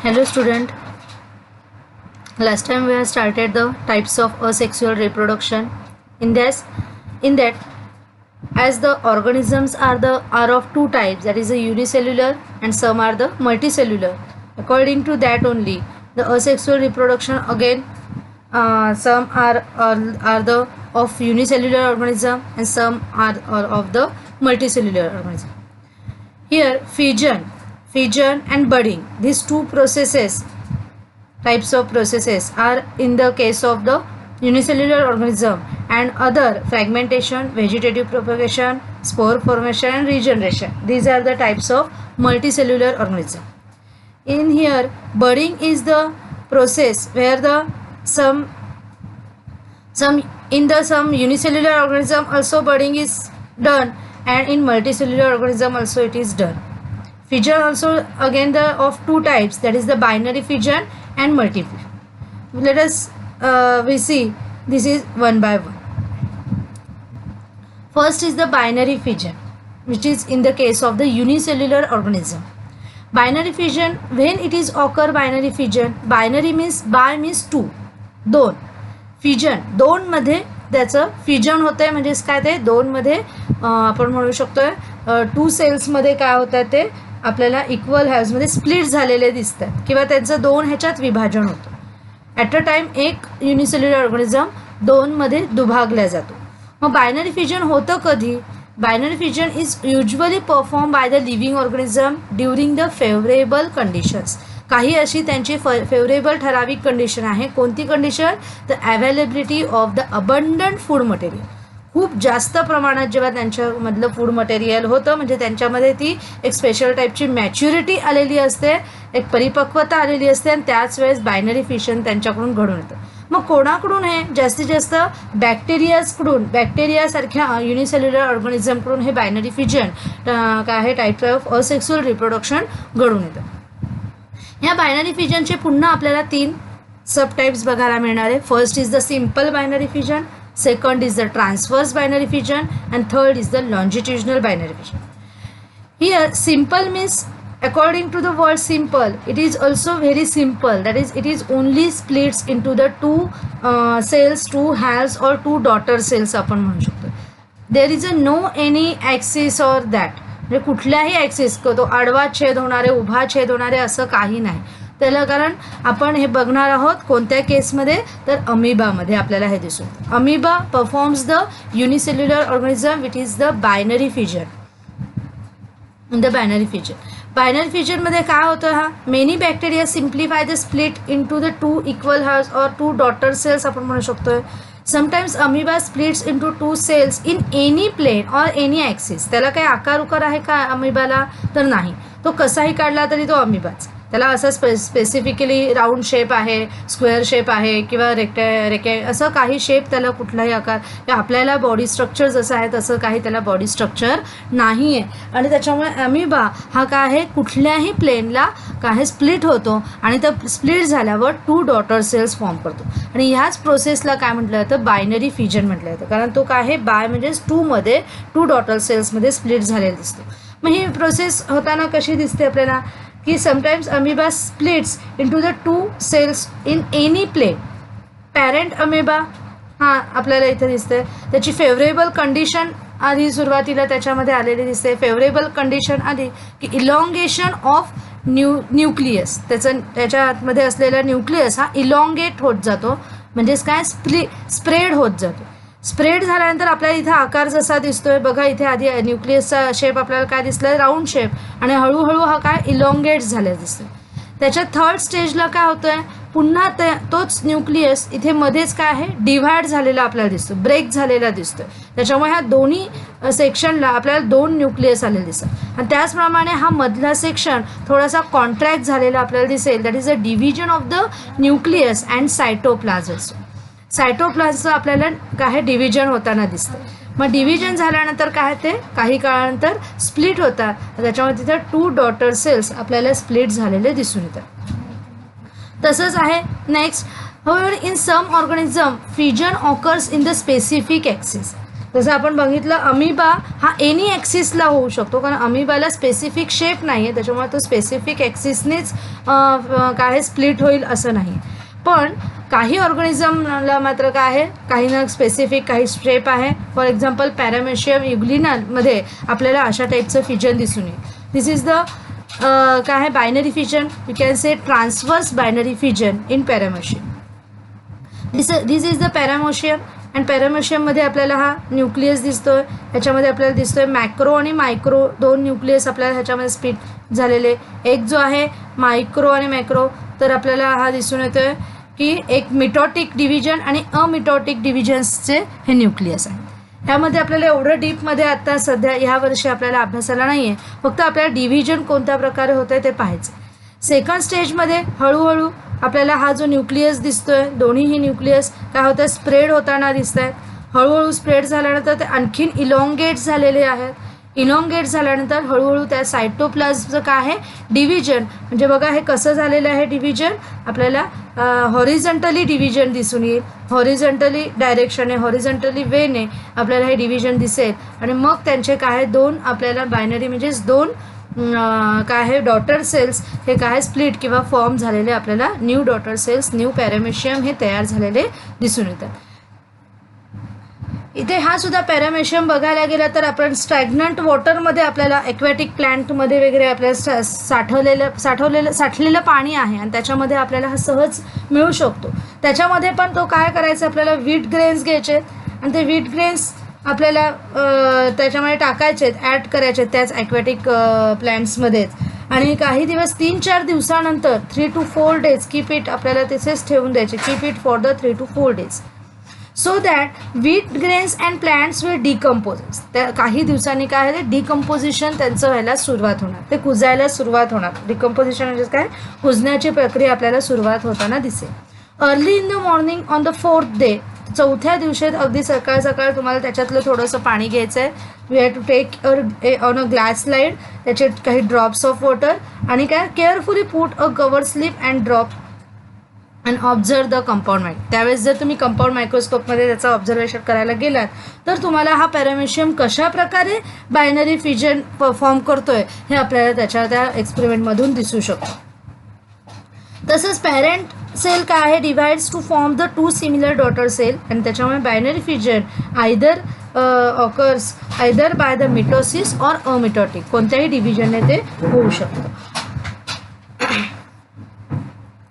Hello student, last time we have started the types of asexual reproduction. In that as the organisms are of two types, that is a unicellular and some are the multicellular. According to that only the asexual reproduction again some are the of unicellular organism and some are of the multicellular organism. Here fission and budding, these two types of processes are in the case of the unicellular organism, and other fragmentation, vegetative propagation, spore formation and regeneration, these are the types of multicellular organism. In here budding is the process where the some unicellular organism also budding is done, and in multicellular organism also it is done. Fission also again the of two types, that is the binary fission and multi-fission. Let us we see this is one by one. First is the binary fission, which is in the case of the unicellular organism. Binary fission, when it is occur binary fission, binary means by means two, दोन, fission दोन मध्ये त्याचं fission होतंय, म्हणजे काय ते दोन मध्ये आपण म्हणू शकतोय टू सेल्स मध्ये काय होतं ते आपल्याला इक्वल हाल्व्स मध्ये स्प्लिट झालेले दिसतात किंवा त्यांचं दोन ह्याच्यात विभाजन होतं. ॲट अ टाइम एक युनिसेल्युलर ऑर्गॅनिझम दोन मध्ये दुभागला जातो. मग बायनरी फिजन होतं कधी? Binary fission is usually perform by the living organism during the favourable conditions. काही अशी त्यांची फेवरेबल ठराविक कंडिशन आहे. कोणती condition? The availability of the abundant food material. खूप जास्त प्रमाणात जेव्हा त्यांच्यामधलं फूड मटेरियल होतं, म्हणजे त्यांच्यामध्ये ती एक स्पेशल टाईपची मॅच्युरिटी आलेली असते, एक परिपक्वता आलेली असते, आणि त्याच वेळेस बायनरी फिशन त्यांच्याकडून घडून येतं. मग कोणाकडून हे जास्तीत जास्त बॅक्टेरियाजकडून, बॅक्टेरियासारख्या युनिसेल्युलर ऑर्गॅनिझमकडून हे बायनरी फिजन काय आहे टाईप ऑफ असेक्सुअल रिप्रोडक्शन घडून येतं. या बायनरी फिजनचे पुन्हा आपल्याला तीन सब टाइप्स बघायला मिळणार आहे. First is the simple binary fission, second is the transverse binary fission, and third is the longitudinal binary fission. Here simple means, according to the word simple, it is also very simple, that is it is only splits into the two cells, two halves or two daughter cells आपण म्हणू शकतो. There is a no any axis or that, म्हणजे कुठल्याही axis, तो आडवा छेद होणारे, उभा छेद होणारे असं काही नाही त्याला. कारण आपण हे बघणार आहोत कोणत्या केसमध्ये, तर अमिबामध्ये आपल्याला हे दिसून. Amoeba performs the unicellular organism which is the binary fission. In the binary fission, binary फिजनमध्ये काय होतं, हा many bacteria simplify the split into the two equal halves or two daughter cells आपण म्हणू शकतोय. Sometimes amoeba splits into two cells in any plane or any axis. त्याला काही आकार उकार आहे का अमिबाला? तर नाही. तो कसाही काढला तरी तो अमिबाच. त्याला असं स्पेसिफिकली राऊंड शेप आहे, स्क्वेअर शेप आहे किंवा असं काही शेप, त्याला कुठलाही आकार, आपल्याला बॉडी स्ट्रक्चर जसं आहे तसं काही त्याला बॉडी स्ट्रक्चर नाही आहे. आणि त्याच्यामुळे अमिबा हा काय आहे, कुठल्याही प्लेनला काय स्प्लिट होतो आणि तर स्प्लिट झाल्यावर टू डॉटर सेल्स फॉर्म करतो. आणि ह्याच प्रोसेसला काय म्हटलं जातं, बायनरी फिजन म्हटलं जातं. कारण तो काय आहे, बाय म्हणजेच टूमध्ये टू डॉटर सेल्समध्ये स्प्लिट झालेला दिसतो. मग ही प्रोसेस होताना कशी दिसते आपल्याला, की sometimes amoeba splits into the two cells in any plane. Parent amoeba हां आपल्याला इथे दिसते, त्याची फेवरेबल कंडिशन आधी सुरुवातीला त्याच्यामध्ये आलेली दिसते. फेवरेबल कंडिशन आधी की इलॉंगेशन ऑफ न्यूक्लियस, त्याच्या आतमध्ये असलेला न्यूक्लियस हा इलॉंगेट होत जातो, म्हणजेच काय स्प्रेड होत जातो. स्प्रेड झाल्यानंतर आपल्याला इथे आकार जसा दिसतोय बघा, इथे आधी न्यूक्लियसचा शेप आपल्याला काय दिसला, राऊंड शेप, आणि हळूहळू हा काय इलॉंगेट झालेला दिसतोय. त्याच्या थर्ड स्टेजला काय होतंय, पुन्हा तोच न्यूक्लियस इथे मध्येच काय आहे, डिव्हाइड झालेला आपल्याला दिसतो, ब्रेक झालेला दिसतोय. त्याच्यामुळे ह्या दोन्ही सेक्शनला आपल्याला दोन न्यूक्लियस आलेले दिसतात. आणि त्याचप्रमाणे हा मधला सेक्शन थोडासा कॉन्ट्रॅक्ट झालेला आपल्याला दिसेल, that is a division of the nucleus and cytoplasm. सायटोप्लाझमचं आपल्याला काय डिव्हिजन होताना दिसतं. मग डिव्हिजन झाल्यानंतर काय ते काही काळानंतर स्प्लिट होतात, त्याच्यामुळे तिथं टू डॉटर सेल्स आपल्याला स्प्लिट झालेले दिसून येतात. तसंच आहे next. However, in some organism, fission occurs in the specific axis. जसं आपण बघितलं अमिबा हा एनी ॲक्सिसला होऊ शकतो, कारण अमिबाला स्पेसिफिक शेप नाही आहे, त्याच्यामुळे तो स्पेसिफिक ॲक्सिसनेच काय स्प्लिट होईल असं नाही. पण काही ऑर्गॅनिझमला मात्र काय आहे, काही ना स्पेसिफिक काही शेप आहे. फॉर एक्झाम्पल पॅरामेशियम युग्लिनामध्ये आपल्याला अशा टाईपचं फिजन दिसून येईल. दिस इज द काय आहे binary fission, you can say transverse binary fission in paramecium. This is the paramecium. And पॅरामेशियममध्ये आपल्याला हा न्यूक्लियस दिसतोय, ह्याच्यामध्ये आपल्याला दिसतोय मॅक्रो आणि मायक्रो दोन न्यूक्लियस आपल्याला ह्याच्यामध्ये स्प्लिट झालेले. एक जो आहे मायक्रो आणि मॅक्रो, तर आपल्याला हा दिसून येतोय की एक मिटोटिक डिव्हिजन आणि अमिटोटिक डिव्हिजन्सचे हे न्यूक्लियस आहे. ह्यामध्ये आपल्याला एवढं डीपमध्ये आता सध्या ह्या वर्षी आपल्याला अभ्यासाला नाही आहे, फक्त आपल्याला डिव्हिजन कोणत्या प्रकारे होतं आहे ते पाहायचं. सेकंड स्टेजमध्ये हळूहळू आपल्याला हा जो न्यूक्लियस दिसतोय, दोन्हीही न्यूक्लियस काय होतं स्प्रेड होताना दिसत आहेत. हळूहळू स्प्रेड झाल्यानंतर ते आणखीन इलॉंगेट झालेले आहेत. इलॉंगेट झाल्यानंतर हळूहळू त्या सायटोप्लाझमचं काय आहे डिव्हिजन, म्हणजे बघा हे कसं झालेलं आहे डिव्हिजन, आपल्याला हॉरिझॉन्टली डिव्हिजन दिसून येईल. हॉरिझॉन्टली डायरेक्शनने हॉरिझॉन्टली वेने आपल्याला हे डिव्हिजन दिसेल. आणि मग त्यांचे काय दोन आपल्याला बायनरी म्हणजेच दोन काय आहे डॉटर सेल्स हे काय स्प्लिट किंवा फॉर्म झालेले आपल्याला new daughter cells new paramecium हे तयार झालेले दिसून येतात. इथे हा सुद्धा पॅरामेशियम बघायला गेला तर आपण स्टॅग्नंट वॉटरमध्ये आपल्याला ॲक्वॅटिक प्लांटमध्ये वगैरे आपल्याला साठलेलं पाणी आहे आणि त्याच्यामध्ये आपल्याला हा सहज मिळू शकतो. त्याच्यामध्ये पण तो काय करायचं आपल्याला व्हीट ग्रेन्स घ्यायचे आणि ते व्हीट ग्रेन्स आपल्याला त्याच्यामध्ये टाकायचे ॲड करायचे त्याच ॲक्वॅटिक प्लांट्समध्येच. आणि काही दिवस 3-4 दिवसानंतर 3 to 4 days कीप इट आपल्याला तिथेच ठेवून द्यायचे. Keep it for the 3 to 4 days so that wheat grains and plants will decompose. त्या काही दिवसांनी काय आहे डिकम्पोजिशन त्यांचं व्हायला सुरुवात होणार, ते कुजायला सुरुवात होणार. डिकम्पोजिशन म्हणजे काय कुजण्याची प्रक्रिया आपल्याला सुरुवात होताना दिसेल. Early in the morning on the 4th day चौथ्या दिवशी अगदी सकाळ सकाळ तुम्हाला त्याच्यातलं थोडंसं पाणी घ्यायचं आहे. We have to take on a glass slide त्याचे काही ड्रॉप्स ऑफ वॉटर आणि काय carefully put a cover slip and drop and observe the compound micro. त्यावेळेस जर तुम्ही कंपाऊंड मायक्रोस्कोपमध्ये त्याचं ऑब्झर्वेशन करायला गेलात तर तुम्हाला हा पॅरामेशियम कशा प्रकारे बायनरी फिजन परफॉर्म करतोय हे आपल्याला त्याच्या त्या एक्सपेरिमेंटमधून दिसू शकतो. तसंच पॅरेंट सेल काय आहे divides to form the 2 similar daughter cell आणि त्याच्यामुळे binary fission either occurs either by the mitosis or amitotic कोणत्याही डिव्हिजनने ते होऊ शकतं.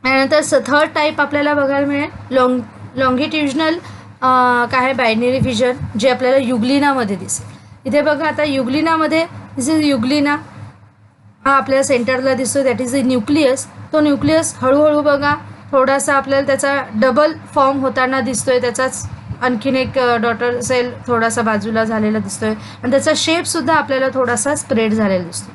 त्यानंतर थर्ड टाईप आपल्याला बघायला मिळेल लॉंगिट्युजनल काय आहे बायनरी फिजन जे आपल्याला युग्लिनामध्ये दिसेल. इथे बघा आता युग्लिनामध्ये दिस इज युग्लिना हा आपल्या सेंटरला दिसतो दॅट इज द न्यूक्लियस. तो न्यूक्लियस हळूहळू बघा थोडासा आपल्याला त्याचा डबल फॉर्म होताना दिसतोय. त्याचाच आणखीन एक डॉटर सेल थोडासा बाजूला झालेला दिसतोय आणि त्याचा शेपसुद्धा आपल्याला थोडासा स्प्रेड झालेला दिसतो.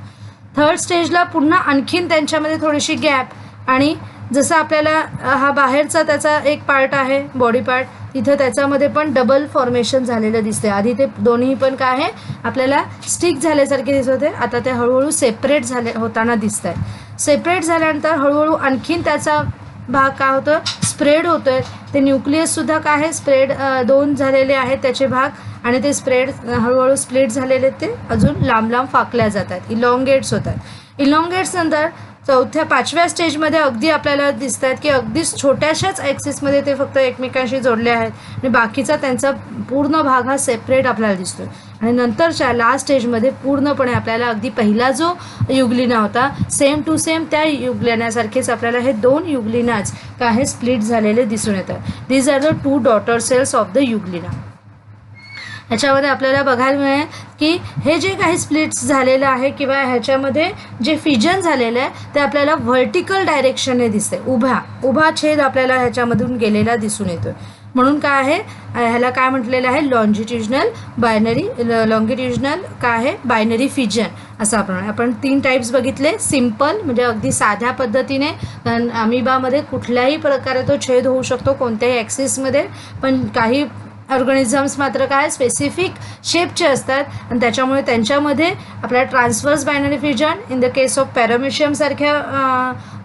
थर्ड स्टेजला पुन्हा आणखीन त्यांच्यामध्ये थोडीशी गॅप आणि जसं आपल्याला हा बाहेरचा त्याचा एक पार्ट आहे बॉडी पार्ट तिथं त्याच्यामध्ये पण डबल फॉर्मेशन झालेलं दिसते. आधी ते दोन्ही पण काय आहे आपल्याला स्टिक झाल्यासारखे दिसत होते, आता ते हळूहळू सेपरेट झाले होताना दिसत आहे. सेपरेट झाल्यानंतर हळूहळू आणखीन त्याचा भाग काय होतं स्प्रेड होतो आहे. ते न्यूक्लियससुद्धा काय आहे स्प्रेड 2 झालेले आहेत त्याचे भाग आणि ते स्प्रेड हळूहळू स्प्लिट झालेले ते अजून लांब लांब फाकल्या जातात इलॉंगेट्स होतात. इलॉंगेट्स नंतर 4थ्या-5व्या स्टेजमध्ये अगदी आपल्याला दिसत आहेत की अगदीच छोट्याशाच ॲक्सिसमध्ये ते फक्त एकमेकांशी जोडले आहेत आणि बाकीचा त्यांचा पूर्ण भाग हा सेपरेट आपल्याला दिसतो. आणि नंतरच्या लास्ट स्टेजमध्ये पूर्णपणे आपल्याला अगदी पहिला जो युग्लिना होता सेम टू सेम त्या युग्लिनासारखेच आपल्याला हे 2 युग्लिनाज काय स्प्लिट झालेले दिसून येतात. These are the 2 daughter cells of the euglena. ह्याच्यामध्ये आपल्याला बघायला मिळेल की हे जे काही स्प्लिट्स झालेलं आहे किंवा ह्याच्यामध्ये जे फिजन झालेलं आहे ते आपल्याला व्हर्टिकल डायरेक्शनने दिसते. उभा छेद आपल्याला ह्याच्यामधून गेलेला दिसून येतो. म्हणून काय आहे ह्याला काय म्हटलेलं आहे लॉंजिट्युजनल काय आहे बायनरी फिजन असं आपण 3 टाईप्स बघितले. सिम्पल म्हणजे अगदी साध्या पद्धतीने कारण अमिबामध्ये कुठल्याही प्रकारे तो छेद होऊ शकतो कोणत्याही ॲक्सिसमध्ये. पण काही ऑर्गॅनिझम्स मात्र काय स्पेसिफिक शेपचे असतात आणि त्याच्यामुळे त्यांच्यामध्ये आपल्याला transverse binary fission in the case of पॅरामेशियमसारख्या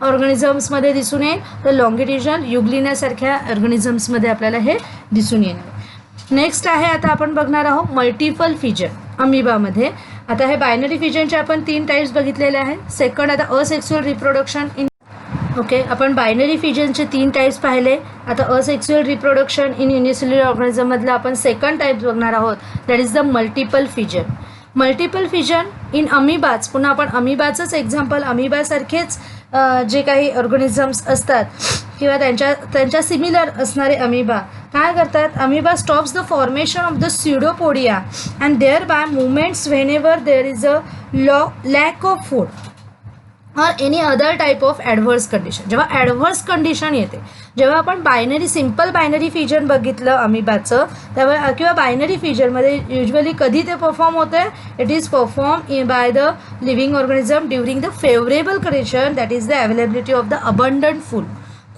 ऑर्गॅनिझम्समध्ये दिसून येईल तर लॉंगिट्युजनल युग्लिनासारख्या ऑर्गॅनिझम्समध्ये आपल्याला हे दिसून येणार. नेक्स्ट आहे आता आपण बघणार आहोत मल्टिपल फिजन अमिबामध्ये. आता हे बायनरी फिजनचे आपण 3 टाइप्स बघितलेले आहे. सेकंड आता असेक्सुअल रिप्रोडक्शन इन ओके, आपण बायनरी फिजनचे 3 टाइप्स पाहिले. आता असेक्सुअल रिप्रोडक्शन इन युनिसेल्युलर ऑर्गॅनिझममधलं आपण सेकंड टाइप बघणार आहोत, that is the multiple fission. Multiple fission in amoebas, पुन्हा आपण अमिबाचंच एक्झाम्पल, अमिबासारखेच जे काही ऑर्गॅनिझम्स असतात किंवा त्यांच्या सिमिलर असणारे अमिबा काय करतात, amoeba stops the formation of the pseudopodia and thereby movements whenever there is a lack of food or any other type of adverse condition. जेव्हा ॲडव्हर्स कंडिशन येते, जेव्हा आपण बायनरी सिम्पल बायनरी फिजन बघितलं अमिबाचं, तेव्हा किंवा binary फिजनमध्ये usually कधी ते perform होते, it is perform by the living organism during the favourable condition, that is the availability of the abundant food.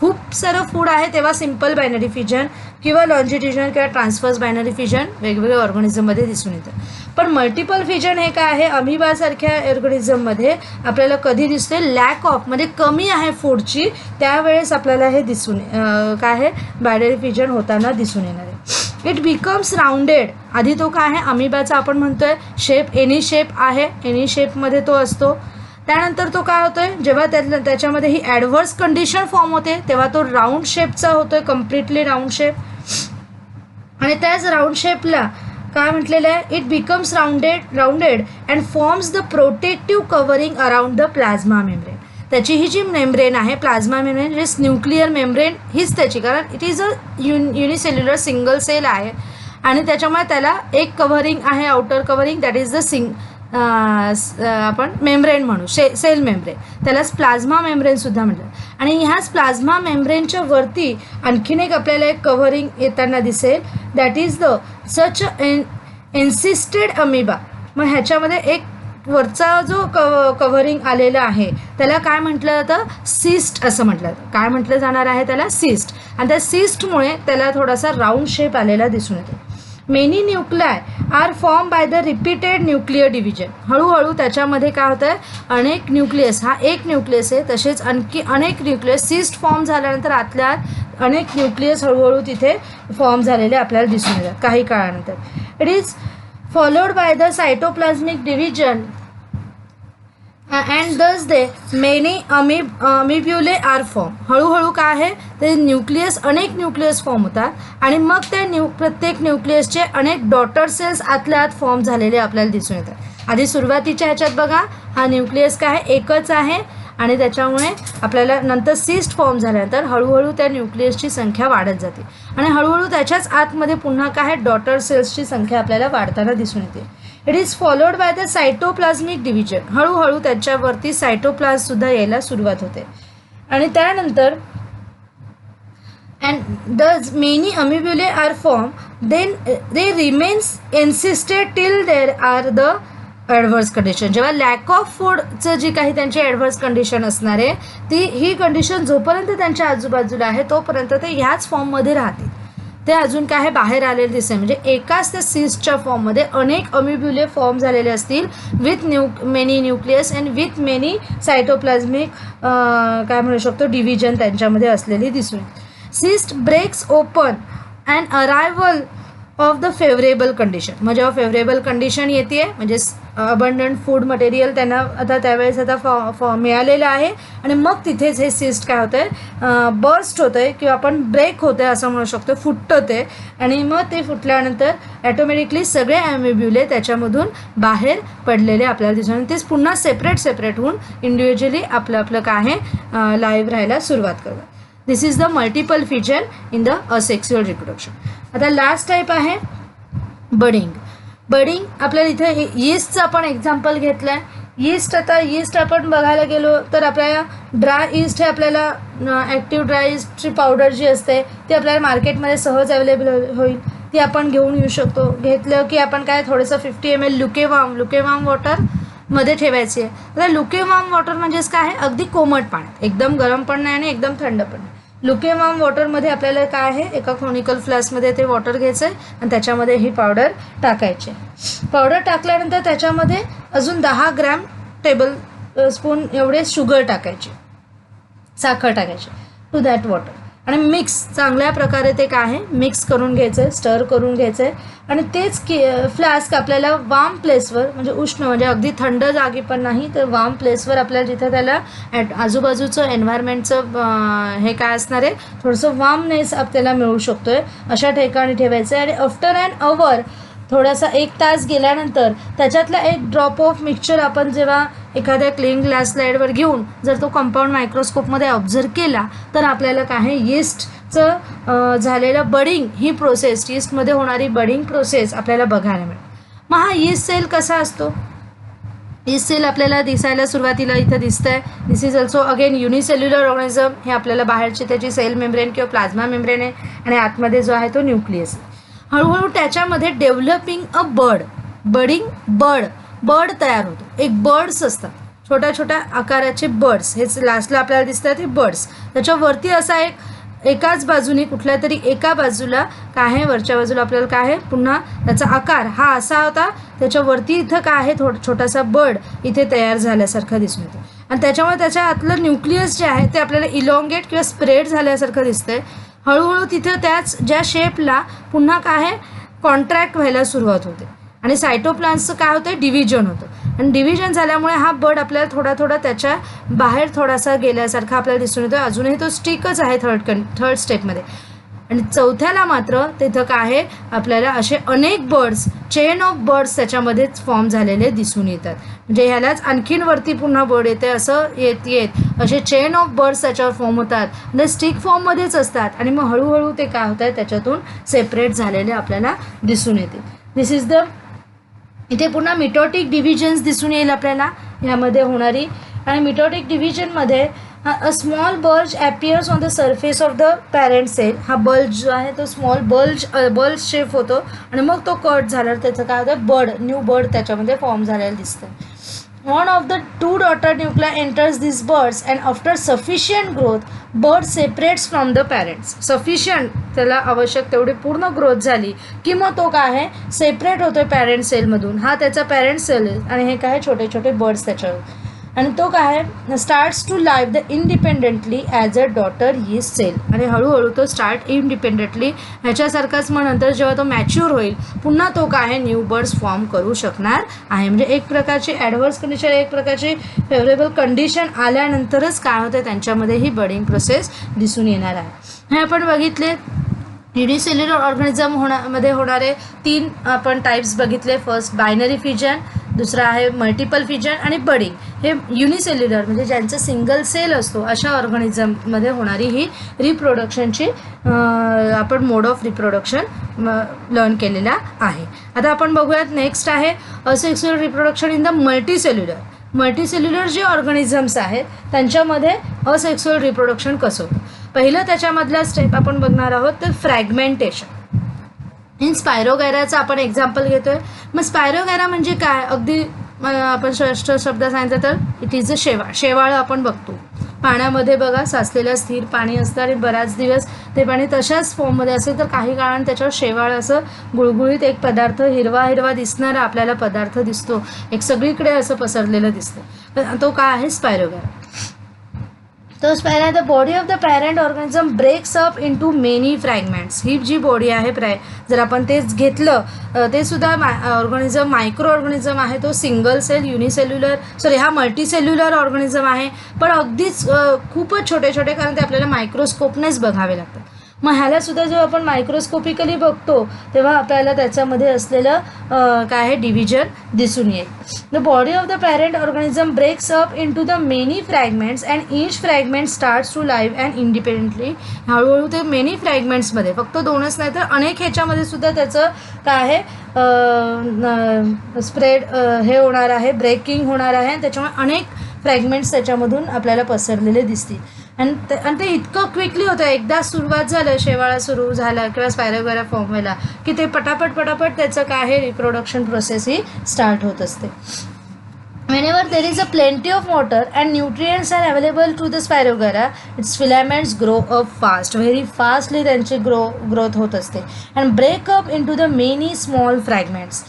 खूप सारं फूड आहे तेव्हा सिम्पल बायनरी फिजन किंवा लॉन्जिट्युडिनल किंवा ट्रान्सफर्स बायनरी फिजन वेगवेगळ्या ऑर्गॅनिझममध्ये दिसून येतं. पण मल्टिपल फिजन हे काय आहे, अमिबासारख्या ऑर्गॅनिझममध्ये आपल्याला कधी दिसते, लॅक ऑफ म्हणजे कमी आहे फूडची, त्यावेळेस आपल्याला हे दिसून काय आहे बायनरी फिजन होताना दिसून येणार आहे. It becomes rounded. आधी तो काय आहे अमिबाचा आपण म्हणतोय शेप एनी शेप आहे, एनी शेपमध्ये तो असतो. त्यानंतर तो काय होतोय, जेव्हा त्याच्यामध्ये ही ॲडव्हर्स कंडिशन फॉर्म होते तेव्हा तो राऊंड शेपचा होतोय, कम्प्लिटली राऊंड शेप. आणि त्याच राऊंड शेपला काय म्हटलेलं आहे, it becomes rounded and forms the protective covering around the plasma membrane. त्याची ही जी मेम्ब्रेन आहे प्लाझ्मा मेम्ब्रेन, जे न्यूक्लिअर मेम्ब्रेन हीच त्याची, कारण it is a unicellular single cell आहे आणि त्याच्यामुळे त्याला एक कव्हरिंग आहे outer covering, that is the आपण मेम्ब्रेन म्हणू, सेल मेम्ब्रेन, त्यालाच प्लाझ्मा मेम्ब्रेनसुद्धा म्हणतात. आणि ह्याच प्लाझ्मा मेम्ब्रेनच्या वरती आणखीन एक आपल्याला एक कव्हरिंग येताना दिसेल, that is the such encysted amoeba. मग ह्याच्यामध्ये एक वरचा जो कव्हरिंग आलेला आहे त्याला काय म्हटलं जातं, सिस्ट असं म्हटलं जातं. काय म्हटलं जाणार आहे त्याला, सिस्ट. आणि त्या सिस्टमुळे त्याला थोडासा राऊंड शेप आलेला दिसून येतो. Many nuclei are form by the repeated nuclear division. हळूहळू त्याच्यामध्ये काय होतं आहे, अनेक न्यूक्लियस, हा एक न्यूक्लियस आहे, तसेच आणखी अनेक न्यूक्लियस सिस्ट फॉर्म झाल्यानंतर आतल्या अनेक न्यूक्लियस हळूहळू तिथे फॉर्म झालेले आपल्याला दिसून येतात काही काळानंतर. It is followed by the cytoplasmic division and thus they many amoebulae are form. हळूहळू काय आहे ते न्यूक्लियस, अनेक न्यूक्लियस फॉर्म होतात आणि मग त्या प्रत्येक न्यूक्लियसचे अनेक डॉटर सेल्स आतल्या आत फॉर्म झालेले आपल्याला दिसून येतात. आधी सुरुवातीच्या ह्याच्यात बघा हा न्यूक्लियस काय आहे, एकच आहे आणि त्याच्यामुळे आपल्याला नंतर सिस्ट फॉर्म झाल्यानंतर हळूहळू त्या न्यूक्लियसची संख्या वाढत जाते आणि हळूहळू त्याच्याच आतमध्ये पुन्हा काय आहे डॉटर सेल्सची संख्या आपल्याला वाढताना दिसून येते. It is followed by the cytoplasmic division. हळूहळू त्याच्यावरती सायटोप्लाझमसुद्धा यायला सुरुवात होते आणि त्यानंतर and thus many amoebulae are form, then they remains encysted till there are the adverse condition. जेव्हा लॅक ऑफ फूडचं जी काही त्यांची ॲडव्हर्स कंडिशन असणार आहे ही कंडिशन जोपर्यंत त्यांच्या आजूबाजूला आहे तोपर्यंत ते ह्याच फॉर्ममध्ये राहतील. ते अजून काय आहे बाहेर आलेले दिसेल, म्हणजे एकाच त्या सिस्टच्या फॉर्ममध्ये अनेक अमिब्युले फॉर्म झालेले असतील with many nucleus and with many cytoplasmic काय म्हणू शकतो डिव्हिजन त्यांच्यामध्ये असलेली दिसून. Cyst breaks open and arrival of the favourable condition. मग जेव्हा फेवरेबल कंडिशन येते म्हणजे अबंडंट फूड मटेरियल त्यांना आता त्यावेळेस आता मिळालेलं आहे आणि मग तिथेच हे सिस्ट काय होतं आहे बर्स्ट होतं आहे किंवा आपण ब्रेक होतं आहे असं म्हणू शकतो, फुटतं ते. आणि मग ते फुटल्यानंतर ॲटोमॅटिकली सगळे ॲमिब्युले त्याच्यामधून बाहेर पडलेले आपल्याला दिसून आणि तेच पुन्हा सेपरेट होऊन इंडिव्हिज्युअली आपलं काय आहे लाईव्ह राहायला सुरुवात करतात. This is the multiple fission in the asexual reproduction. आता लास्ट टाईप आहे बडिंग. बडिंग आपल्याला इथे यीस्टचं आपण एक्झाम्पल घेतलं आहे. यीस्ट आपण बघायला गेलो तर आपल्याला ड्राय यीस्ट हे आपल्याला ॲक्टिव्ह ड्राय यीस्टची पावडर जी असते ती आपल्याला मार्केटमध्ये सहज अवेलेबल होईल, ती आपण घेऊन येऊ शकतो. घेतलं की आपण काय थोडंसं 50 ml लुकेवार्म वॉटरमध्ये ठेवायची आहे. तर लुकेवार्म वॉटर म्हणजेच काय आहे अगदी कोमट पाण्यात, एकदम गरम पण नाही आणि एकदम थंड पण नाही. लुकेवार्म वॉटरमध्ये आपल्याला काय आहे एका क्रोनिकल फ्लास्कमध्ये ते वॉटर घ्यायचं आहे आणि त्याच्यामध्ये ही पावडर टाकायची. पावडर टाकल्यानंतर त्याच्यामध्ये अजून 10 ग्रॅम टेबल स्पून एवढे शुगर टाकायचे, साखर टाकायची टू दॅट वॉटर. आणि मिक्स चांगल्या प्रकारे ते काय आहे मिक्स करून घ्यायचं आहे, स्टर करून घ्यायचं आहे. आणि तेच फ्लास्क आपल्याला वार्म प्लेसवर म्हणजे उष्ण म्हणजे अगदी थंड जागी पण नाही तर वार्म प्लेसवर आपल्याला जिथं त्याला आजूबाजूचं एन्व्हायरमेंटचं हे काय असणार आहे थोडंसं वार्मनेस आपल्याला मिळू शकतो आहे अशा ठिकाणी ठेवायचं आहे. आणि आफ्टर ॲन अवर थोडासा 1 तास गेल्यानंतर त्याच्यातला एक ड्रॉप ऑफ मिक्सचर आपण जेव्हा एखाद्या क्लीन ग्लास स्लाईडवर घेऊन जर तो कंपाऊंड मायक्रोस्कोपमध्ये ऑब्झर्व केला तर आपल्याला काय आहे यीस्टचं झालेलं बडिंग ही प्रोसेस यीस्टमध्ये होणारी बडिंग प्रोसेस आपल्याला बघायला मिळेल. मग हा यीस्ट सेल कसा असतो? यीस्ट सेल आपल्याला दिसायला सुरुवातीला इथं दिसतं आहे. This is also again unicellular organism. हे आपल्याला बाहेरची त्याची सेल मेम्ब्रेन किंवा प्लाझ्मा मेम्ब्रेन आहे आणि आतमध्ये जो आहे तो न्यूक्लियस. हळूहळू त्याच्यामध्ये डेव्हलपिंग अ बर्ड तयार होतो. एक बर्ड्स असतात छोट्या छोट्या आकाराचे बर्ड्स. हेच लास्टला आपल्याला दिसतात हे बर्ड्स. त्याच्यावरती असा एकाच बाजूने कुठल्या तरी एका बाजूला काय आहे वरच्या बाजूला आपल्याला काय आहे पुन्हा त्याचा आकार हा असा होता. त्याच्यावरती इथं काय आहे छोटासा बर्ड इथे तयार झाल्यासारखं दिसून येतो. आणि त्याच्यामुळे त्याच्या आतलं न्यूक्लियस जे आहे ते आपल्याला इलॉंगेट किंवा स्प्रेड झाल्यासारखं दिसतंय. हळूहळू तिथं त्याच ज्या शेपला पुन्हा काय आहे कॉन्ट्रॅक्ट व्हायला सुरुवात होते आणि सायटोप्लाझमचं काय होतं डिव्हिजन होतं. आणि डिव्हिजन झाल्यामुळे हा बर्ड आपल्याला थोडा थोडा बाहेर थोडासा गेल्यासारखा आपल्याला दिसून येतो. अजूनही तो स्टिकच आहे थर्ड स्टेपमध्ये. आणि चौथ्याला मात्र तिथं काय आहे आपल्याला असे अनेक बर्ड्स चेन ऑफ बर्ड्स त्याच्यामध्येच फॉर्म झालेले दिसून येतात. म्हणजे ह्यालाच आणखीन वरती पुन्हा बर्ड येते असं येत असे चेन ऑफ बर्ड्स त्याच्यावर फॉर्म होतात. म्हणजे स्टिक फॉर्ममध्येच असतात आणि मग हळूहळू ते काय होत आहे त्याच्यातून सेपरेट झालेले आपल्याला दिसून येते. दिस इज द इथे पुन्हा मिटोटिक डिव्हिजन्स दिसून येईल आपल्याला यामध्ये होणारी. आणि मिटोटिक डिव्हिजनमध्ये a small bulge appears on the surface of the parent cell. हा बल्ज जो आहे तो स्मॉल बल्ज शेप होतो आणि मग तो कट झाल्यावर त्याचं काय होतं न्यू बर्ड त्याच्यामध्ये फॉर्म झालेलं दिसतं. One of the 2 daughter nuclei enters these birds and after sufficient growth, bird separates from the parents. Sufficient त्याला आवश्यक तेवढी पूर्ण ग्रोथ झाली की मग तो काय आहे सेपरेट होतोय पॅरेंट सेलमधून. हा त्याचा पॅरेंट सेल आहे आणि हे काय छोटे छोटे बर्ड्स त्याच्यावर. आणि तो काय आहे starts to live the independently as a daughter yeast cell. आणि हळूहळू तो स्टार्ट इंडिपेंडेंटली ह्याच्यासारखाच मग नंतर जेव्हा तो मॅच्युअर होईल पुन्हा तो काय आहे न्यू बर्ड्स फॉर्म करू शकणार आहे. म्हणजे एक प्रकारची ॲडव्हर्स कंडिशन एक प्रकारची फेवरेबल कंडिशन आल्यानंतरच काय होतं त्यांच्यामध्ये ही बर्डिंग प्रोसेस दिसून येणार आहे. हे आपण बघितले युनिसेल्युलर ऑर्गॅनिझम मध्ये होणारे 3 आपण टाईप्स बघितले. फर्स्ट बायनरी फिजन, दुसरा आहे मल्टिपल फिजन आणि बडिंग. हे युनिसेल्युलर म्हणजे ज्यांचं सिंगल सेल असतो अशा ऑर्गॅनिझममध्ये होणारी ही रिप्रोडक्शनची आपण मोड ऑफ रिप्रोडक्शन लर्न केलेला आहे. आता आपण बघूयात नेक्स्ट आहे asexual reproduction in the multicellular. Multicellular जे ऑर्गॅनिझम्स आहेत त्यांच्यामध्ये असेक्सुअल रिप्रोडक्शन कसं होतं. पहिलं त्याच्यामधला स्टेप आपण बघणार आहोत तर फ्रॅगमेंटेशन. इन स्पायरोगॅराचं आपण एक्झाम्पल घेतोय. मग स्पायरोगॅरा म्हणजे काय अगदी आपण श्रेष्ठ शब्द सांगितलं तर इट इज अ शेवाळं आपण बघतो पाण्यामध्ये बघा साचलेलं स्थिर पाणी असतं आणि बराच दिवस ते पाणी तशाच फॉर्ममध्ये असेल तर काही काळानं त्याच्यावर शेवाळं असं गुळगुळीत एक पदार्थ हिरवा दिसणारा आपल्याला पदार्थ दिसतो. एक सगळीकडे असं पसरलेलं दिसतं. तो काय आहे स्पायरोगॅरा. तो स्पायरा the body of the parent organism breaks up into many fragments. ही जी बॉडी आहे जर आपण तेच घेतलं ते सुद्धा ऑर्गॅनिझम मायक्रो ऑर्गॅनिझम आहे. तो सिंगल सेल युनिसेल्युलर हा मल्टीसेल्युलर ऑर्गॅनिझम आहे पण अगदीच खूपच छोटे कारण ते आपल्याला मायक्रोस्कोपनेच बघावे लागतात. मग ह्यालासुद्धा जेव्हा आपण मायक्रोस्कोपिकली बघतो तेव्हा आपल्याला त्याच्यामध्ये असलेलं काय आहे डिव्हिजन दिसून येईल. The body of the parent organism breaks up into the many fragments and each fragment starts to live and independently. हळूहळू ते मेनी फ्रॅगमेंट्समध्ये फक्त 2च नाही तर अनेक ह्याच्यामध्ये सुद्धा त्याचं काय आहे स्प्रेड हे होणार आहे ब्रेकिंग होणार आहे. त्याच्यामुळे अनेक फ्रॅगमेंट्स त्याच्यामधून आपल्याला पसरलेले दिसतील. आणि ते इतकं क्विकली होतं एकदा सुरुवात झालं शेवाळा सुरू झाला किंवा स्पायरोगॅरा फॉर्म व्हायला की ते पटापट त्याचं काय आहे रिप्रोडक्शन प्रोसेस ही स्टार्ट होत असते. Whenever there is a plenty of water and nutrients are available to the Spirogera, its filaments grow up fast. Very fastly त्यांची growth होत असते and break up into the many small fragments.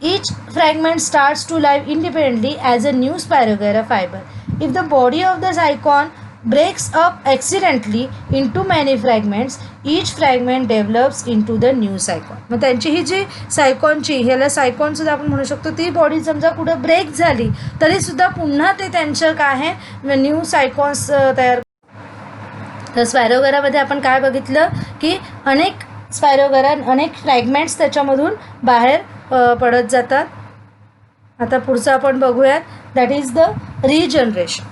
Each fragment starts to live independently as a new Spirogera fiber. If the body of the zygon breaks up accidentally into many fragments. Each fragment develops into the new सायकॉन. मग त्यांची ही जी सायकॉनची, ह्याला सायकॉन सुद्धा आपण म्हणू शकतो, ती body समजा कुठं ब्रेक झाली तरीसुद्धा पुन्हा ते त्यांचं काय आहे न्यू सायकॉन्स तयार. तर स्पायरोगेरामध्ये आपण काय बघितलं की अनेक स्पायरोगेरा, अनेक फ्रॅगमेंट्स त्याच्यामधून बाहेर पडत जातात. आता पुढचं आपण बघूयात, that is the regeneration.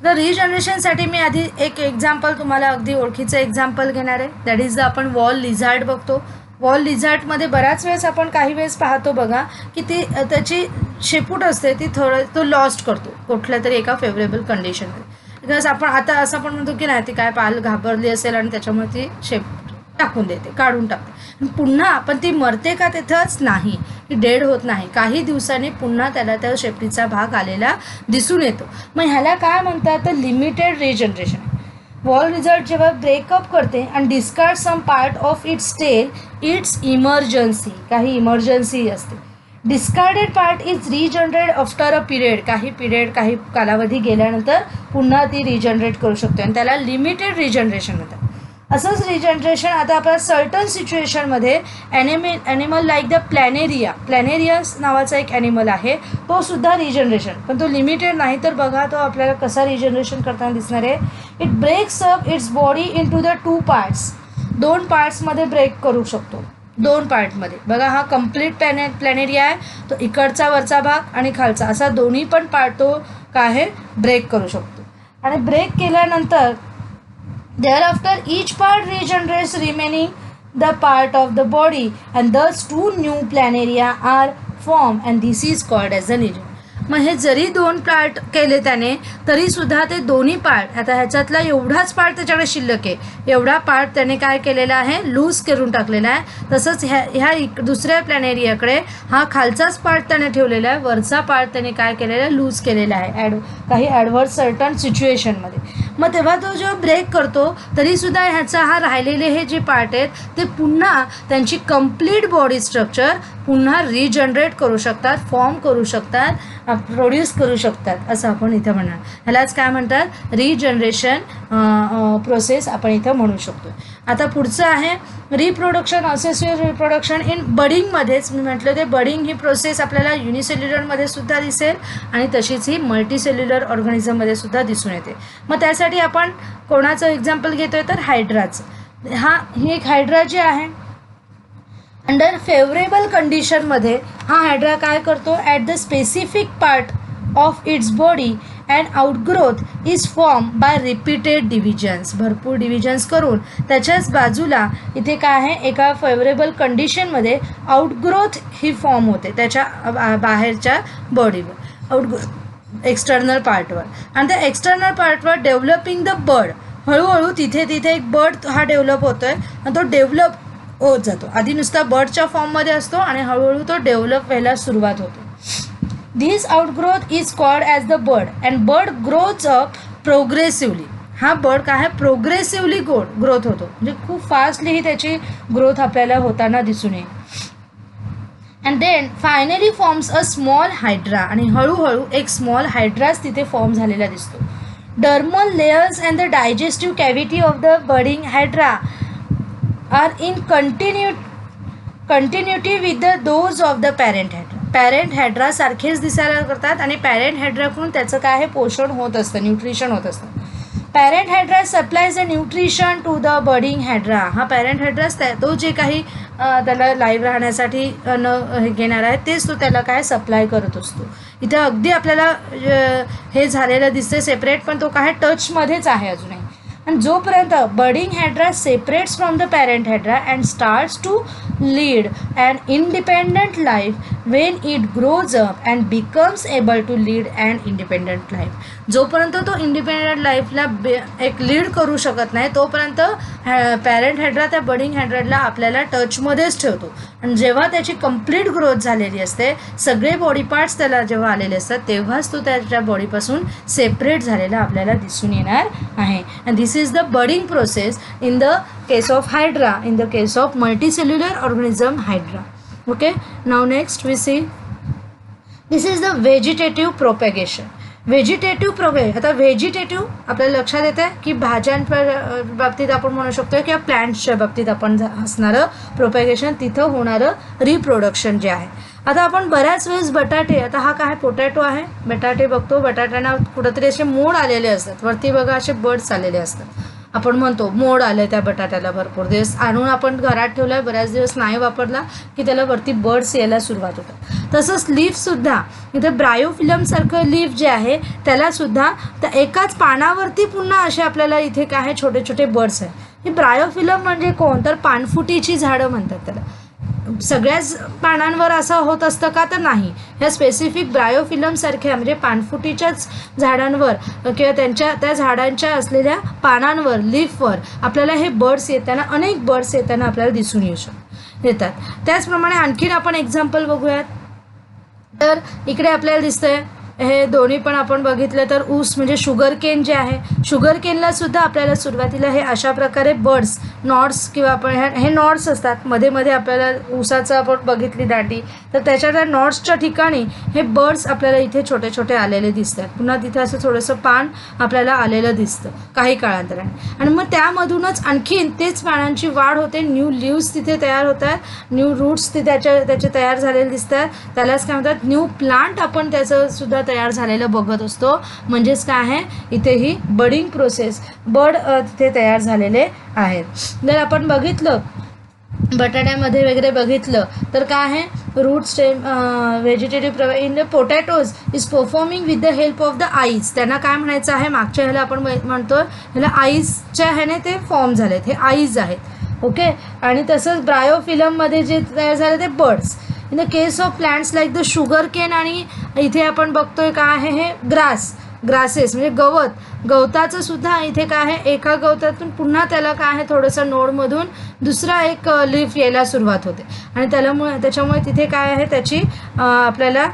The रिजनरेशनसाठी मी आधी एक एक्झाम्पल तुम्हाला अगदी ओळखीचं एक्झाम्पल घेणार आहे. दॅट इज द आपण वॉल लिझार्ड बघतो. वॉल लिझार्डमध्ये बऱ्याच वेळेस आपण काही वेळेस पाहतो बघा की ती त्याची शेपूट असते ती तो लॉस्ट करतो कुठल्या तरी एका फेवरेबल कंडिशनमध्ये. बिकॉज आपण आता असं पण म्हणतो की नाही ती काय पाल घाबरली असेल आणि त्याच्यामुळे ती शेपूट टाकून देते, काढून टाकते. पुन्हा आपण ती मरते का तिथंच नाही, ती डेड होत नाही. काही दिवसांनी पुन्हा त्याला त्या शेपटीचा भाग आलेला दिसून येतो. मग ह्याला काय म्हणतात तर लिमिटेड रिजनरेशन. वॉल लिझार्ड जेव्हा ब्रेकअप करते आणि discard some part of its tail, its emergency, काही इमर्जन्सी असते. Discarded part is regenerate after a period, काही कालावधी गेल्यानंतर पुन्हा ती रिजनरेट करू शकते आणि त्याला लिमिटेड रिजनरेशन होतं. असंच रिजनरेशन आता आपल्या सर्टन सिच्युएशनमध्ये ॲनिमल लाईक द प्लॅनेरिया नावाचा एक ॲनिमल आहे, तो सुद्धा रिजनरेशन, पण तो लिमिटेड नाही. तर बघा तो आपल्याला कसा रिजनरेशन करताना दिसणार आहे. It breaks up its body into the 2 parts, 2 पार्ट्समध्ये ब्रेक करू शकतो. 2 पार्टमध्ये बघा, हा कम्प्लीट प्लॅनेरिया आहे, तो इकडचा वरचा भाग आणि खालचा असा दोन्ही पण पार्ट तो काय आहे ब्रेक करू शकतो. आणि ब्रेक केल्यानंतर thereafter each part regenerates remaining the part of the body and thus 2 new planaria are formed and this is called as a region. मग हे जरी 2 पार्ट केले त्याने तरीसुद्धा ते दोन्ही पार्ट, आता ह्याच्यातला एवढाच पार्ट त्याच्याकडे शिल्लक आहे, एवढा पार्ट त्याने काय केलेला आहे लूज करून टाकलेला आहे. तसंच ह्या दुसऱ्या प्लॅनेरियाकडे हा खालचाच पार्ट त्याने ठेवलेला आहे, वरचा पार्ट त्याने काय केलेला आहे लूज केलेला आहे काही ॲडव्हर्स सर्टन सिच्युएशनमध्ये. मग तेव्हा तो जेव्हा ब्रेक करतो तरीसुद्धा ह्याचा हा राहिलेले हे जे पार्ट आहेत ते पुन्हा त्यांची कंप्लीट बॉडी स्ट्रक्चर पुन्हा रिजनरेट करू शकतात, फॉर्म करू शकतात, प्रोड्यूस करू शकतात, असं आपण इथं म्हणणार. ह्यालाच काय म्हणतात रिजनरेशन प्रोसेस आपण इथं म्हणू शकतो. आता पुढचं आहे रिप्रोडक्शन, असेसिव्ह रिप्रोडक्शन इन बडिंगमध्येच मी म्हटलं ते बडिंग ही प्रोसेस आपल्याला युनिसेल्युलरमध्ये सुद्धा दिसेल आणि तशीच ही मल्टीसेल्युलर ऑर्गॅनिझममध्ये सुद्धा दिसून येते. मग त्यासाठी आपण कोणाचं एक्झाम्पल घेतो आहे तर हायड्राचं. ही एक हायड्रा जी आहे अंडर फेवरेबल कंडिशनमध्ये हा हायड्रा काय करतो, at the specific part of its body and outgrowth is form by repeated divisions, भरपूर डिव्हिजन्स करून त्याच्याच बाजूला इथे काय आहे एका फेवरेबल कंडिशनमध्ये आउटग्रोथ ही फॉर्म होते त्याच्या बाहेरच्या बॉडीवर, एक्सटर्नल पार्टवर. आणि त्या एक्सटर्नल पार्टवर डेव्हलपिंग द बर्ड, हळूहळू तिथे एक बर्ड हा डेव्हलप होतो आहे आणि तो डेव्हलप होत जातो. आधी नुसता बर्डच्या फॉर्ममध्ये असतो आणि हळूहळू तो डेव्हलप व्हायला सुरुवात होते. This outgrowth is called as the bird and bird grows up progressively. हा बर्ड काय आहे प्रोग्रेसिव्हली ग्रोथ होतो, म्हणजे खूप फास्टली ही त्याची ग्रोथ आपल्याला होताना दिसून येईल. And then finally forms a small hydra, आणि हळूहळू एक स्मॉल हायड्राच तिथे फॉर्म झालेला दिसतो. Dermal layers and the digestive cavity of the birding hydra are in continuity with the those of the parent hydra. Parent hydra सारखेच दिसायला करतात आणि पॅरेंट हायड्राकडून त्याचं काय आहे पोषण होत असतं, न्यूट्रिशन होत असतं. Parent hydra supplies a nutrition to the birding hydra. हा पॅरेंट हायड्राच तो जे काही त्याला लाईव्ह राहण्यासाठी हे घेणार आहे तेच तो त्याला काय सप्लाय करत असतो. इथे अगदी आपल्याला हे झालेलं दिसते सेपरेट, पण तो काय टचमध्येच आहे अजूनही. आणि जोपर्यंत budding hydra separates from the parent hydra and starts to lead and independent life when it grows up and becomes able to lead and independent life. जोपर्यंत तो इंडिपेंडंट लाईफला एक लीड करू शकत नाही तोपर्यंत पॅरेंट हायड्रा त्या बर्डिंग हायड्राला आपल्याला टचमध्येच ठेवतो. आणि जेव्हा त्याची कंप्लीट ग्रोथ झालेली असते, सगळे बॉडी पार्ट्स त्याला जेव्हा आलेले असतात तेव्हाच तो त्याच्या बॉडीपासून सेपरेट झालेला आपल्याला दिसून येणार आहे. And this is the budding process in the case of hydra, in the case of multicellular organism hydra. Okay, now next we see this is the vegetative propagation. Vegetative propagation, आता vegetative आपल्याला लक्षात येतं की भाज्यांच्या बाबतीत आपण म्हणू शकतो किंवा प्लांट्सच्या बाबतीत आपण असणारं प्रोपेगेशन, तिथं होणारं रिप्रोडक्शन जे आहे. आता आपण बऱ्याच वेळेस बटाटे, आता हा काय पोटॅटो आहे, बटाटे बघतो, बटाट्यांना कुठंतरी असे मोड आलेले असतात, वरती बघा असे बर्ड्स आलेले असतात, आपण म्हणतो मोड आले त्या बटाट्याला, भरपूर दिवस आणून आपण घरात ठेवला, बऱ्याच दिवस नाही वापरला की त्याला वरती बर्ड्स यायला सुरुवात होतात. तसंच लीफसुद्धा इथे ब्रायोफिलमसारखं लीफ जे आहे त्यालासुद्धा त्या एकाच पानावरती पुन्हा असे आपल्याला इथे काय आहे छोटे छोटे बर्ड्स आहे. हे ब्रायोफिलम म्हणजे कोण, तर पानफुटीची झाडं म्हणतात त्याला. सगळ्याच पानांवर असं होत असतं का, तर नाही. ह्या स्पेसिफिक ब्रायोफिलमसारख्या म्हणजे पानफुटीच्याच झाडांवर किंवा त्या झाडांच्या असलेल्या पानांवर, लीफवर आपल्याला हे बर्ड्स येताना, अनेक बर्ड्स येताना आपल्याला दिसून येतात. त्याचप्रमाणे आणखीन आपण एक्झाम्पल बघूयात. तर इकडे आपल्याला दिसतंय हे दोन्ही पण आपण बघितलं तर ऊस म्हणजे शुगर केन जे आहे, शुगर केनला सुद्धा आपल्याला सुरुवातीला हे अशा प्रकारे बर्ड्स, नॉड्स किंवा आपण हे नॉड्स असतात, मध्ये मध्ये आपल्याला ऊसाचं आपण बघितली दांडी, तर त्याच्या नॉड्सच्या ठिकाणी हे बर्ड्स आपल्याला इथे छोटे छोटे आलेले दिसतात. पुन्हा तिथे असं थोडंसं पान आपल्याला आलेलं दिसतं काही काळांतराने, आणि मग त्यामधूनच आणखीन तेच पानांची वाढ होते, न्यू लिव्स तिथे तयार होतात, न्यू रूट्स त्याचे तयार झालेले दिसतात. त्यालाच काय म्हणतात, न्यू प्लांट आपण त्याचं सुद्धा तयार झालेलं बघत असतो. म्हणजेच काय आहे, इथे ही बडिंग प्रोसेस, बर्ड तिथे तयार झालेले आहेत. जर आपण बघितलं बटाट्यामध्ये वगैरे बघितलं तर काय आहे, root stem vegetative in the potatoes is performing with the help of the eyes. त्यांना काय म्हणायचं आहे, मागच्या ह्याला आपण म्हणतो ह्याला आईजच्या ह्याने ते फॉर्म झालेत, हे आईज आहेत. ओके, आणि तसंच ब्रायोफिलममध्ये जे तयार झाले ते birds. In the case of plants like the sugar cane, आणि इथे आपण बघतोय काय आहे, हे ग्रासेस म्हणजे गवताचं सुद्धा इथे काय आहे, एका गवतातून पुन्हा त्याला काय आहे थोडंसं नोडमधून दुसरा एक लीफ यायला सुरुवात होते, आणि त्याच्यामुळे तिथे काय आहे त्याची आपल्याला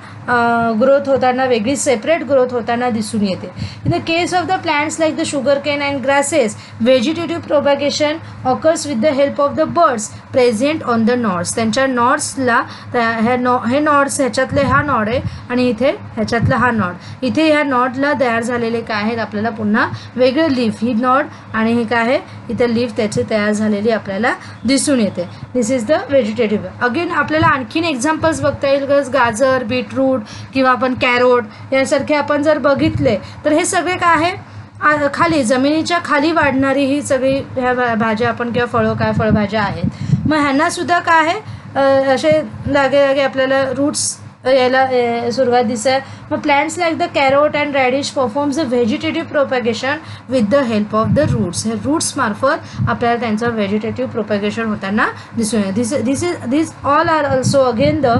ग्रोथ होताना, वेगळी सेपरेट ग्रोथ होताना दिसून येते. In the case of the plants like the sugar cane and grasses, vegetative propagation occurs with the help of the birds present on the nodes. त्यांच्या नॉड्सला हे नॉड्स, ह्याच्यातले हा नॉड आहे आणि इथे ह्याच्यातला हा नॉड, इथे ह्या नॉडला तयार झालेले काय आहेत आपल्याला पुन्हा वेगळं लीफ, ही नॉड आणि हे काय आहे इथे लीफ त्याची तयार झालेली आपल्याला दिसून येते. दिस इज द व्हेजिटेटिव्ह. अगेन आपल्याला आणखीन एक्झाम्पल्स बघता येईल, गाजर, बीटरूट किंवा आपण कॅरोट यासारखे आपण जर बघितले तर हे सगळे काय आहे खाली जमिनीच्या खाली वाढणारी ही सगळी ह्या भाज्या आपण किंवा फळभाज्या आहेत. मग ह्यांना सुद्धा काय आहे असे लागे आपल्याला रूट्स यायला सुरुवात दिसते. मग plants like the carrot and radish performs the vegetative propagation with the help of the roots. हे रूट्स मार्फत आपल्याला त्यांचं व्हेजिटेटिव्ह प्रोपॅगेशन होताना दिसून येते. This all are also again the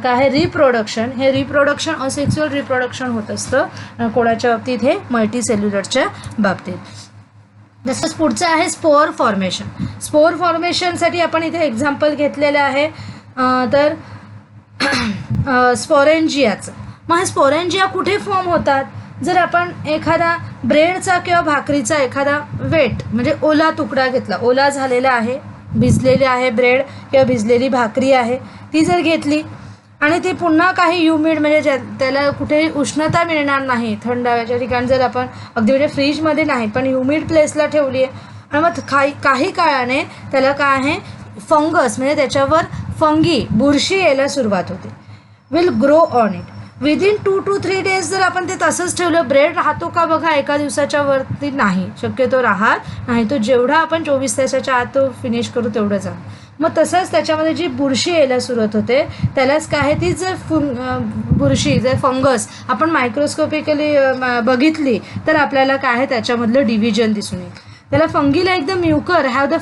काय रिप्रोडक्शन. हे रिप्रोडक्शन असेक्सुअल रिप्रोडक्शन होत असतं कोणाच्या बाबतीत, हे मल्टीसेल्युलरच्या बाबतीत. तसंच पुढचं आहे स्पोअर फॉर्मेशन. स्पोअर फॉर्मेशनसाठी आपण इथे एक्झाम्पल घेतलेलं आहे तर स्पोरेंजियाचं. मग हे स्पोरेंजिया कुठे फॉर्म होतात, जर आपण एखादा ब्रेडचा किंवा भाकरीचा एखादा वेट म्हणजे ओला तुकडा घेतला, ओला झालेला आहे, भिजलेले आहे ब्रेड किंवा भिजलेली भाकरी आहे, ती जर घेतली आणि ती पुन्हा काही ह्युमिड म्हणजे त्याला कुठेही उष्णता मिळणार नाही, थंड हवेच्या ठिकाणी जर आपण अगदी म्हणजे फ्रीजमध्ये नाही पण ह्युमिड प्लेसला ठेवली आहे आणि मग काही काळाने त्याला काय आहे फंगस म्हणजे त्याच्यावर फंगी बुरशी यायला सुरुवात होते. Will grow on it within 2 to 3 days. जर आपण ते तसंच ठेवलं, ब्रेड राहतो का बघा एका दिवसाच्या वरती, नाही, शक्यतो राहत नाही. तो जेवढा आपण 24 तासाच्या आत तो फिनिश करू तेवढं जाऊ. मग तसंच त्याच्यामध्ये जी बुरशी यायला सुरुवात होते त्यालाच काय आहे, ती जर बुरशी जर फंगस आपण मायक्रोस्कोपिकली बघितली तर आपल्याला काय आहे त्याच्यामधलं डिव्हिजन दिसून येईल. त्याला fungi like the mucor have the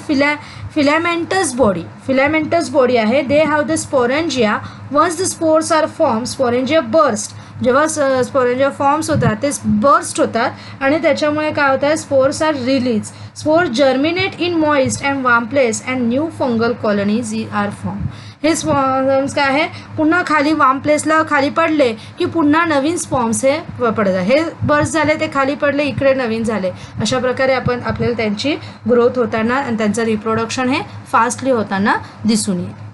filamentous body आहे. They have the sporangia. Once the spores are form, sporangia burst. जेव्हा स्पोरेंजिया फॉर्म्स होतात ते बर्स्ट होतात आणि त्याच्यामुळे काय होतं, spores are release. Spores germinate in moist and warm place and new fungal colonies are form. हे स्पॉर्म्स काय आहे पुन्हा खाली वार्म प्लेसला खाली पडले की पुन्हा नवीन स्पॉर्म्स हे पडतात. हे बर्स्ट झाले, ते खाली पडले, इकडे नवीन झाले. अशा प्रकारे आपल्याला त्यांची ग्रोथ होताना आणि त्यांचं रिप्रोडक्शन हे फास्टली होताना दिसून येईल.